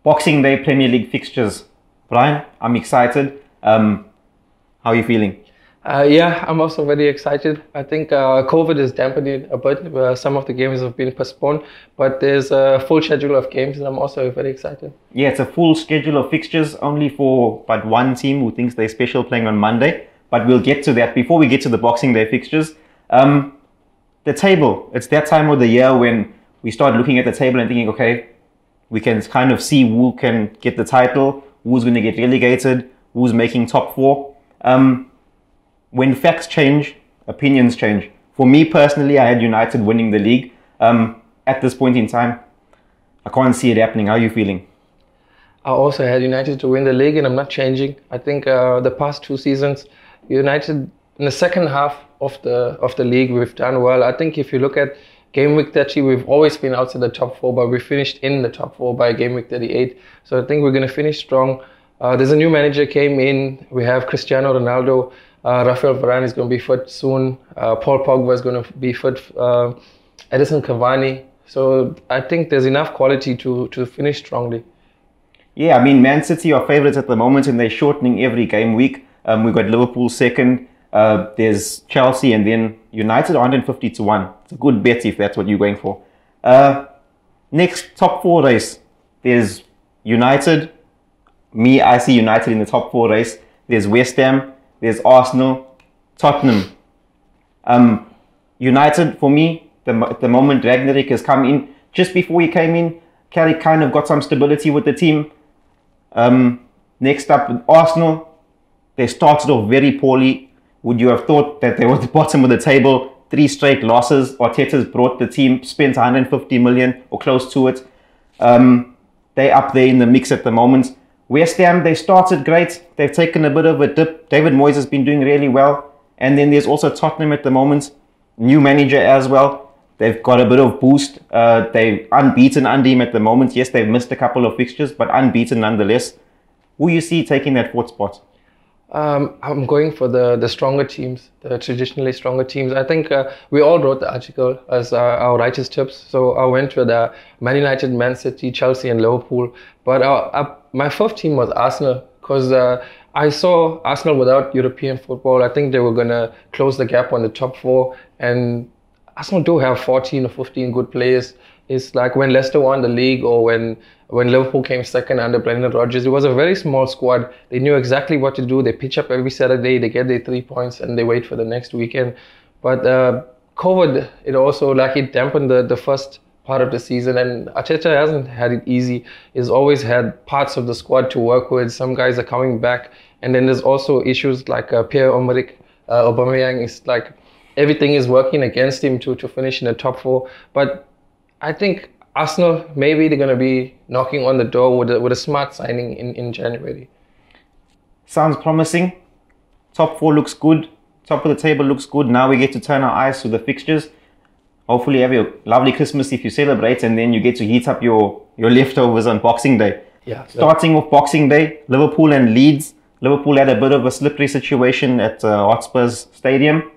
Boxing Day Premier League fixtures. Brian, I'm excited. How are you feeling? Yeah, I'm also very excited. I think COVID is dampening a bit. Some of the games have been postponed, but there's a full schedule of games, and I'm also very excited. Yeah, it's a full schedule of fixtures, only for but one team who thinks they're special playing on Monday. But we'll get to that. Before we get to the Boxing Day fixtures, the table. It's that time of the year when we start looking at the table and thinking, okay, we can kind of see who can get the title, who's going to get relegated, who's making top four. When facts change, opinions change. For me personally, I had United winning the league. At this point in time, I can't see it happening. How are you feeling? I also had United to win the league, and I'm not changing. I think the past 2 seasons, United in the second half of the league, we've done well. I think if you look at game week 30, we've always been outside the top 4, but we finished in the top 4 by game week 38. So I think we're going to finish strong. There's a new manager came in. We have Cristiano Ronaldo. Rafael Varane is going to be fit soon. Paul Pogba is going to be fit. Edison Cavani. So I think there's enough quality to finish strongly. Yeah, I mean, Man City are favourites at the moment, and they're shortening every game week. We've got Liverpool second. There's Chelsea, and then United 150 to 1. It's a good bet if that's what you're going for. Next top 4 race. There's United. I see United in the top 4 race. There's West Ham. There's Arsenal, Tottenham. United, for me, the moment Ragnarik has come in, just before he came in, Carrick kind of got some stability with the team. Next up, Arsenal, they started off very poorly. Would you have thought that they were at the bottom of the table? 3 straight losses. Arteta's brought the team, spent 150 million or close to it. They're up there in the mix at the moment. West Ham, they started great. They've taken a bit of a dip. David Moyes has been doing really well. And then there's also Tottenham at the moment. New manager as well. They've got a bit of boost. They're unbeaten under him at the moment. Yes, they've missed a couple of fixtures, but unbeaten nonetheless. Who you see taking that 4th spot? I'm going for the stronger teams, the traditionally stronger teams. I think we all wrote the article as our righteous tips. So I went with Man United, Man City, Chelsea and Liverpool. But my 5th team was Arsenal, because I saw Arsenal without European football. I think they were going to close the gap on the top 4. And Arsenal do have 14 or 15 good players. It's like when Leicester won the league, or when Liverpool came second under Brendan Rodgers. It was a very small squad. They knew exactly what to do. They pitch up every Saturday, they get their 3 points, and they wait for the next weekend. But COVID, it dampened the first part of the season, and Arteta hasn't had it easy. He's always had parts of the squad to work with. Some guys are coming back, and then there's also issues like Pierre-Emerick Aubameyang. It's like everything is working against him to finish in the top 4. But I think Arsenal, maybe they're going to be knocking on the door with a smart signing in January. Sounds promising. Top 4 looks good. Top of the table looks good. Now we get to turn our eyes to the fixtures. Hopefully have a lovely Christmas if you celebrate, and then you get to heat up your leftovers on Boxing Day. Yeah. Starting with Boxing Day, Liverpool and Leeds. Liverpool had a bit of a slippery situation at Hotspur's Stadium.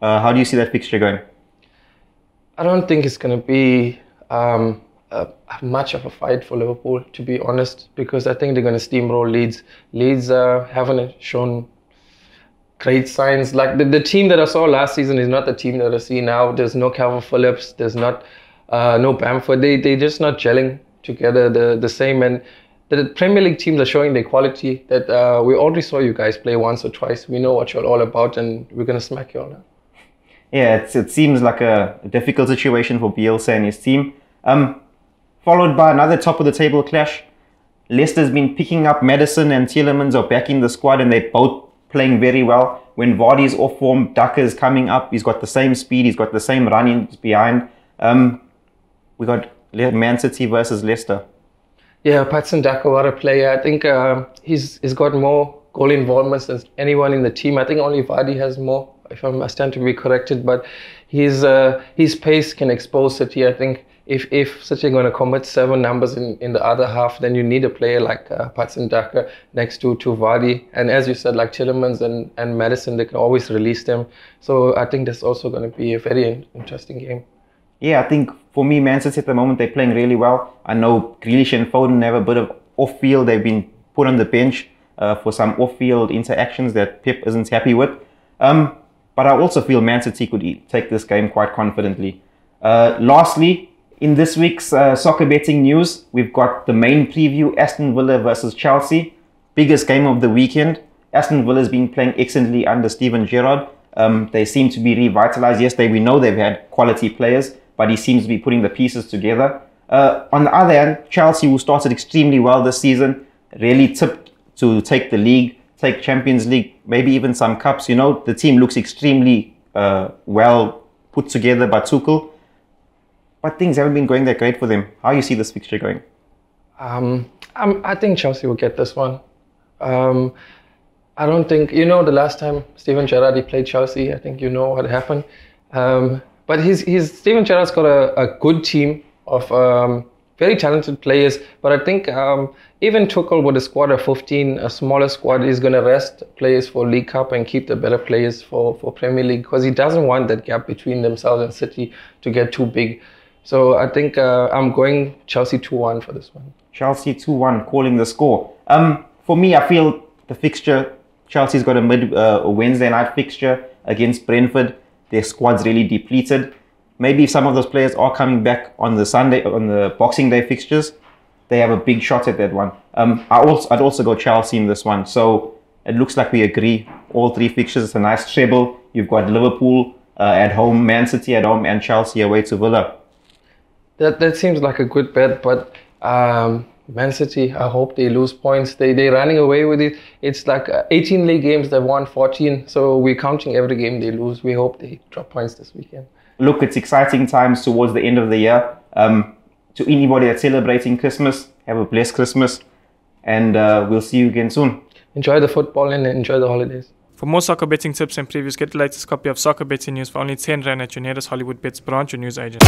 How do you see that fixture going? I don't think it's going to be much of a fight for Liverpool, to be honest, because I think they're going to steamroll Leeds. Leeds haven't shown great signs. Like the team that I saw last season is not the team that I see now. There's no Calvin Phillips. There's no Bamford. They're just not gelling together the same. And the Premier League teams are showing their quality that we already saw you guys play once or twice. We know what you're all about, and we're going to smack you all now. Yeah, it seems like a difficult situation for Bielsa and his team. Followed by another top-of-the-table clash. Leicester's been picking up Maddison, and Tielemans are back in the squad, and they're both playing very well. When Vardy's off form, Daka is coming up. He's got the same speed. He's got the same running behind. We got Man City versus Leicester. Yeah, Patson Daka, what a player. I think he's got more goal involvements than anyone in the team. I think only Vardy has more, if I stand to be corrected, but his pace can expose City. I think if City are going to commit 7 numbers in the other half, then you need a player like Patson Daka next to Vardy. And as you said, like Tielemans and Maddison, they can always release them. So I think that's also going to be a very interesting game. Yeah, I think for me, Man City at the moment, they're playing really well. I know Grealish and Foden have a bit of off-field. They've been put on the bench for some off-field interactions that Pep isn't happy with. But I also feel Man City could take this game quite confidently. Lastly, in this week's soccer betting news, we've got the main preview, Aston Villa versus Chelsea. Biggest game of the weekend. Aston Villa has been playing excellently under Steven Gerrard. They seem to be revitalized. Yesterday, we know they've had quality players, but he seems to be putting the pieces together. On the other hand, Chelsea, who started extremely well this season, really tipped to take the league, take Champions League, maybe even some cups. You know, the team looks extremely well put together by Tuchel. But things haven't been going that great for them. How do you see this fixture going? I think Chelsea will get this one. I don't think, the last time Steven Gerrard he played Chelsea, I think you know what happened. But Steven Gerrard's got a good team of very talented players. But I think even Tuchel with a squad of 15, a smaller squad, is going to rest players for League Cup and keep the better players for Premier League, because he doesn't want that gap between themselves and City to get too big. So I think I'm going Chelsea 2-1 for this one. Chelsea 2-1, calling the score. For me, I feel the fixture, Chelsea's got a Wednesday night fixture against Brentford. Their squad's really depleted. Maybe if some of those players are coming back on the Boxing Day fixtures, they have a big shot at that one. I'd also go Chelsea in this one. So it looks like we agree. All three fixtures, it's a nice treble. You've got Liverpool at home, Man City at home, and Chelsea away to Villa. That seems like a good bet, but Man City, I hope they lose points. They're running away with it. It's like 18 league games, they've won 14. So we're counting every game they lose. We hope they drop points this weekend. Look, it's exciting times towards the end of the year. To anybody that's celebrating Christmas, have a blessed Christmas. And we'll see you again soon. Enjoy the football and enjoy the holidays. For more soccer betting tips and previews, get the latest copy of Soccer Betting News for only 10 Rand at your nearest Hollywood Bets branch or news agent.